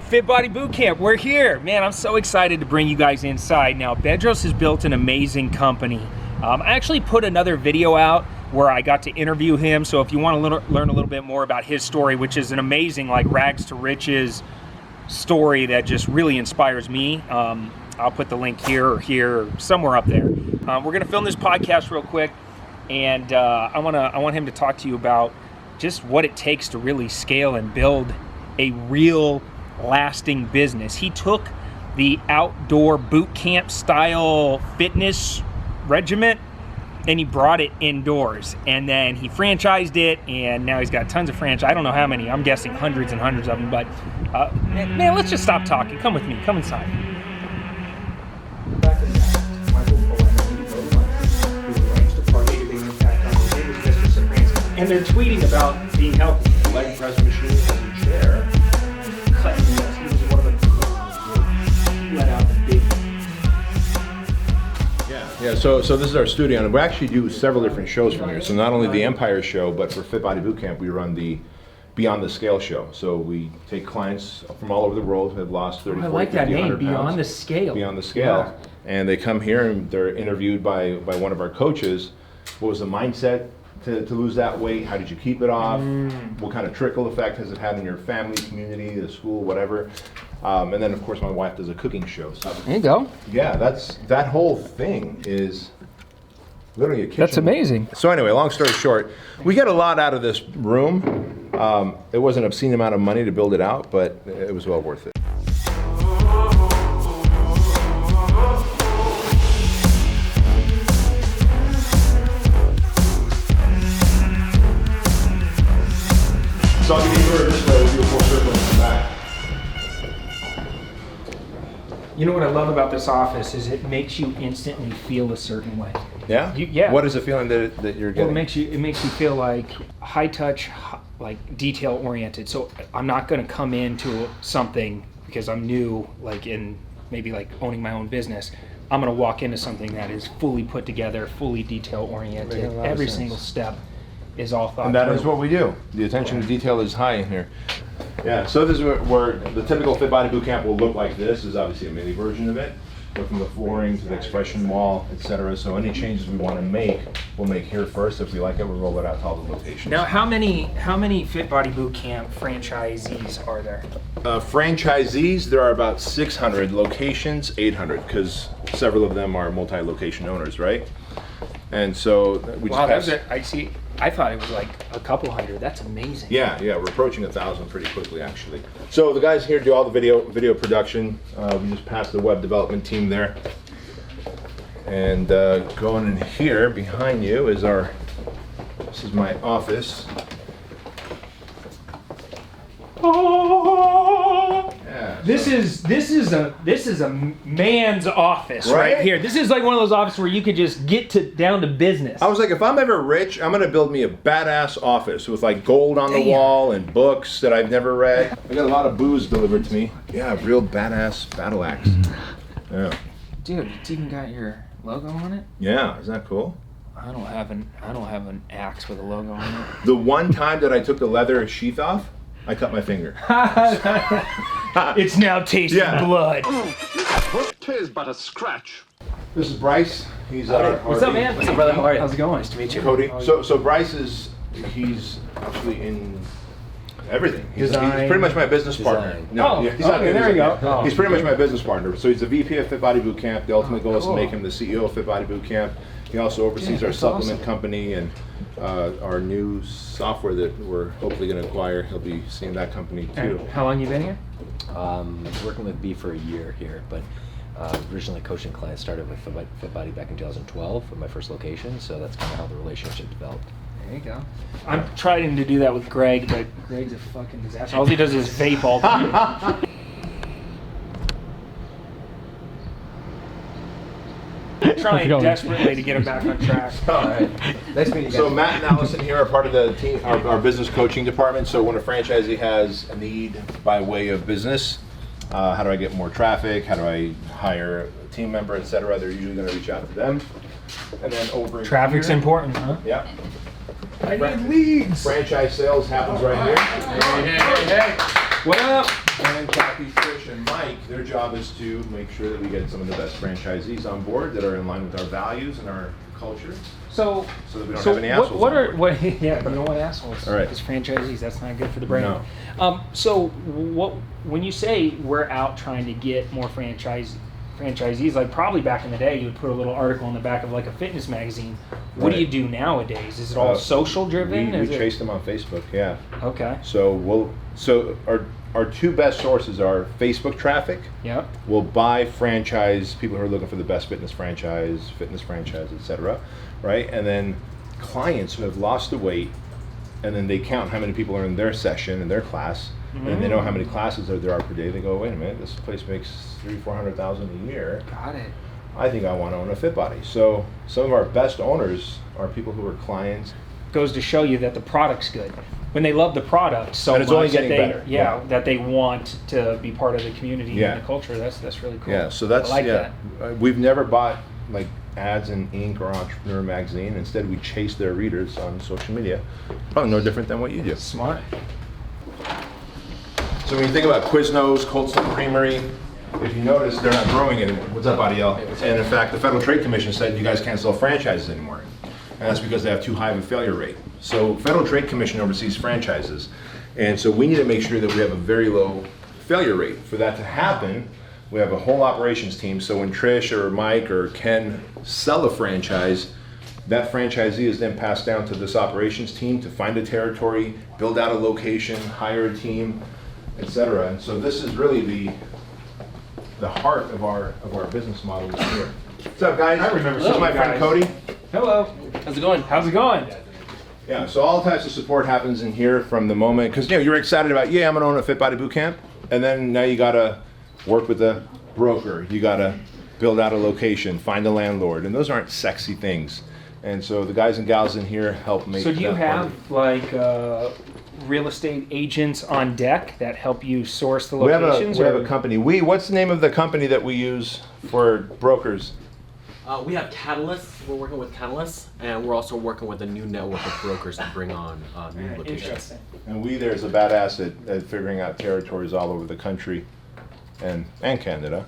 Fit Body Bootcamp, we're here. Man, I'm so excited to bring you guys inside. Now, Bedros has built an amazing company. I actually put another video out where I got to interview him, so if you want to learn a little bit more about his story, which is an amazing, like, rags to riches story that just really inspires me, I'll put the link here or somewhere up there. We're gonna film this podcast real quick, and I want him to talk to you about just what it takes to really scale and build a real lasting business. He took the outdoor boot camp style fitness regiment and he brought it indoors, and then he franchised it, and now he's got tons of franchise. I don't know how many, I'm guessing hundreds and hundreds of them, but man, let's just stop talking. Come with me, come inside. And they're tweeting about being healthy. Leg press machine has a chair. He was one of the let out the big. Yeah. So this is our studio, and we actually do several different shows from here. So not only the Empire show, but for Fit Body Bootcamp, we run the Beyond the Scale show. So we take clients from all over the world who have lost 30, 40, I like 50, that name, 100 pounds. Beyond the Scale. Beyond the Scale. Yeah. And they come here and they're interviewed by one of our coaches. What was the mindset to lose that weight? How did you keep it off? What kind of trickle effect has it had in your family, community, the school, whatever? And then of course my wife does a cooking show. So There you go. yeah, that whole thing is literally a kitchen. That's amazing. So anyway, long story short, we get a lot out of this room. It was an obscene amount of money to build it out, but it was well worth it. So I'll give you a this way, we'll do a full circle and come back. You know what I love about this office is it makes you instantly feel a certain way. Yeah? Yeah. What is the feeling that you're Well, getting? it makes you feel like high touch, like detail oriented. So I'm not going to come into something because I'm new, like in maybe like owning my own business. I'm going to walk into something that is fully put together, fully detail oriented. Making a lot of Every sense. single step is all thought And that through. is what we do. The attention to detail is high in here. Yeah, so this is where the typical Fit Body Bootcamp will look like this. This is obviously a mini version of it. Go from the flooring to the expression wall, etc. So any changes we want to make, we'll make here first. If we like it, we'll roll it out to all the locations. Now, how many Fit Body Bootcamp franchisees are there? Franchisees, there are about 600. Locations, 800, because several of them are multi-location owners, right? And so we just passed. I see. I thought it was like a couple hundred. That's amazing. Yeah, we're approaching 1,000 pretty quickly, actually. So the guys here do all the video production. We just passed the web development team there. And going in here behind you is this is my office. Yeah, This is a man's office right here. This is like one of those offices where you could just get down to business. I was like, if I'm ever rich, I'm gonna build me a badass office with like gold on the wall and books that I've never read. I got a lot of booze delivered to me. Yeah, real badass battle axe. Yeah. Dude, it's even got your logo on it. Yeah, isn't that cool? I don't have an axe with a logo on it. The one time that I took the leather sheath off, I cut my finger. It's now tasting blood. Tis but a scratch. This is Bryce. He's our What's up, man? What's up, brother? How are you? How's it going? Nice to meet you. Cody. So Bryce he's actually in everything. He's Design. pretty much my business partner. No, yeah, he's not okay, there you go. He's pretty much my business partner. So he's the VP of Fit Body Bootcamp. The ultimate goal is to make him the CEO of Fit Body Bootcamp. He also oversees our supplement company and our new software that we're hopefully going to acquire. He'll be seeing that company too. And how long you been here? Working with B for a year here, but originally coaching clients started with Fit Body back in 2012 for my first location, so that's kind of how the relationship developed. There you go. I'm trying to do that with Greg, but Greg's a fucking disaster. All he does is vape all the time. Trying desperately to get him back on track. All right. Nice meeting you guys. So Matt and Allison here are part of the team, our business coaching department. So when a franchisee has a need by way of business, how do I get more traffic? How do I hire a team member, etc.? They're usually going to reach out to them. And then over Traffic's here, important, huh? Yeah. I need leads. Franchise sales happens right here. Hey. What up? And Kathy, Trish, and Mike, their job is to make sure that we get some of the best franchisees on board that are in line with our values and our culture. So that we don't have any assholes what on are board. what? Yeah, you don't want assholes. All right. Because franchisees, that's not good for the brand. No. So when you say we're out trying to get more franchisees, like probably back in the day, you would put a little article in the back of like a fitness magazine. What do you do nowadays? Is it all social driven? We chase them on Facebook, yeah. Okay. So our two best sources are Facebook traffic. Yep. We'll buy franchise, people who are looking for the best fitness franchise, etc. Right? And then clients who have lost the weight, and then they count how many people are in their session, in their class, and they know how many classes there are per day. They go, wait a minute, this place makes $300,000-400,000 a year. Got it. I think I want to own a Fit Body. So some of our best owners are people who are clients. Goes to show you that the product's good. When they love the product so And it's much only getting that they, better. yeah, that they want to be part of the community Yeah. and the culture. That's really cool. Yeah, so that's I like yeah. We've never bought like ads in Inc. or Entrepreneur magazine. Instead, we chase their readers on social media. Probably no different than what you do. that. Smart. So when you think about Quiznos, Cold Stone Creamery, if you notice, they're not growing anymore. What's up, Adiel? And in fact, the Federal Trade Commission said you guys can't sell franchises anymore. And that's because they have too high of a failure rate. So Federal Trade Commission oversees franchises. And so we need to make sure that we have a very low failure rate. For that to happen, we have a whole operations team. So when Trish or Mike or Ken sell a franchise, that franchisee is then passed down to this operations team to find a territory, build out a location, hire a team, etc. And so this is really the heart of our business model is here. What's up, guys? I remember This is some my of you friend guys. Cody. Hello. How's it going? How's it going? Yeah, so all types of support happens in here from the moment, because you're excited about, I'm gonna own a Fit Body Bootcamp, and then now you gotta work with a broker, you gotta build out a location, find a landlord, and those aren't sexy things. And so the guys and gals in here help make. So do you that have part. like real estate agents on deck that help you source the We have locations? a company. What's the name of the company that we use for brokers? We have Catalyst. We're working with Catalyst, and we're also working with a new network of brokers to bring on new locations. Interesting. And there's a badass at figuring out territories all over the country and Canada.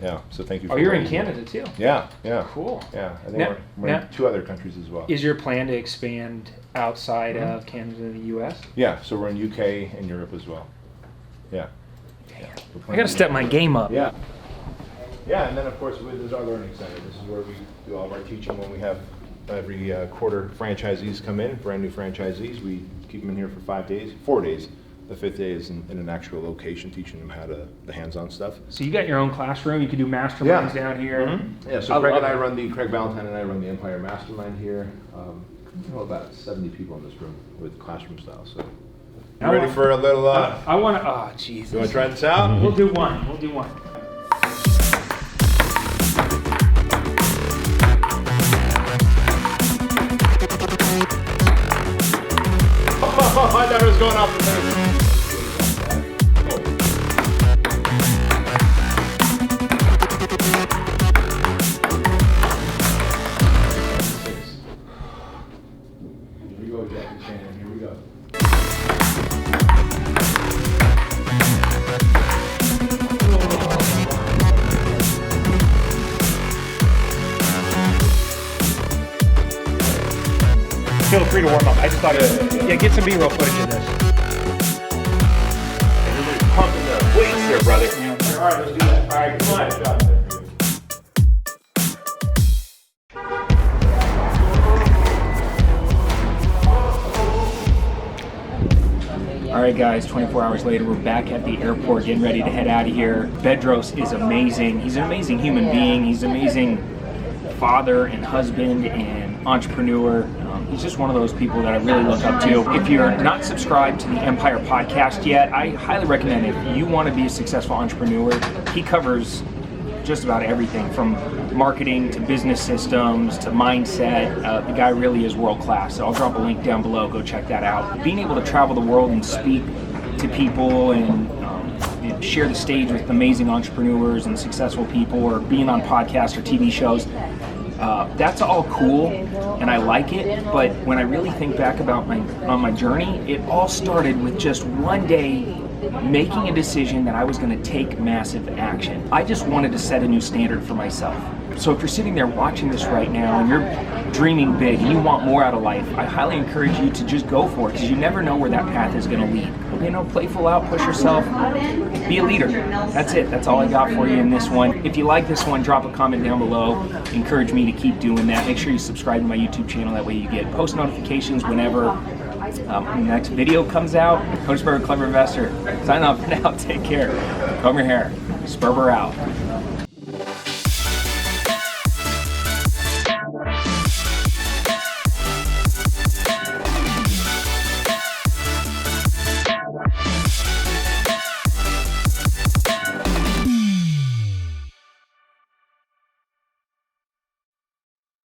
Yeah, so thank you for Oh, you're what in you do. Canada too. Yeah. Cool. Yeah, I think Now- we're in now- 2 other countries as well. Is your plan to expand outside of Canada and the U.S.? Yeah, so we're in UK and Europe as well. Yeah. I gotta step my game up. Yeah. Yeah, and then of course there's our learning center. This is where we do all of our teaching when we have every quarter franchisees come in, brand new franchisees. We keep them in here for 4 days. The 5th day is in an actual location, teaching them how to the hands-on stuff. So you got your own classroom. You can do masterminds Yeah. down here. Yeah, so I Craig love and I it. run Craig Valentine and I run the Empire Mastermind here. About 70 people in this room with classroom style. So, you I ready want- for a little? I want to. Oh, Jesus. You want to try this out? We'll do one. We'll do one. I thought it was going off the thing. Here we go, Jackie Chan. Here we go. Feel free to warm up. I just thought, get some B-roll footage of this. Everybody's pumping the weights here, brother. All right, let's do that. All right, come on. All right, guys, 24 hours later, we're back at the airport getting ready to head out of here. Bedros is amazing. He's an amazing human being. He's an amazing father and husband and entrepreneur. He's just one of those people that I really look up to. If you're not subscribed to the Empire podcast yet, I highly recommend it. If you want to be a successful entrepreneur, he covers just about everything from marketing to business systems to mindset. The guy really is world class. So I'll drop a link down below. Go check that out. Being able to travel the world and speak to people and share the stage with amazing entrepreneurs and successful people, or being on podcasts or TV shows, that's all cool and I like it. But when I really think back about my journey, it all started with just one day making a decision that I was going to take massive action. I just wanted to set a new standard for myself. So if you're sitting there watching this right now and you're dreaming big and you want more out of life, I highly encourage you to just go for it, because you never know where that path is going to lead. You know, playful out, push yourself, be a leader. That's it. That's all I got for you in this one. If you like this one, drop a comment down below. Encourage me to keep doing that. Make sure you subscribe to my YouTube channel. That way you get post notifications whenever the next video comes out. Coach Sperber, Clever Investor. Sign off for now. Take care. Comb your hair. Sperber out.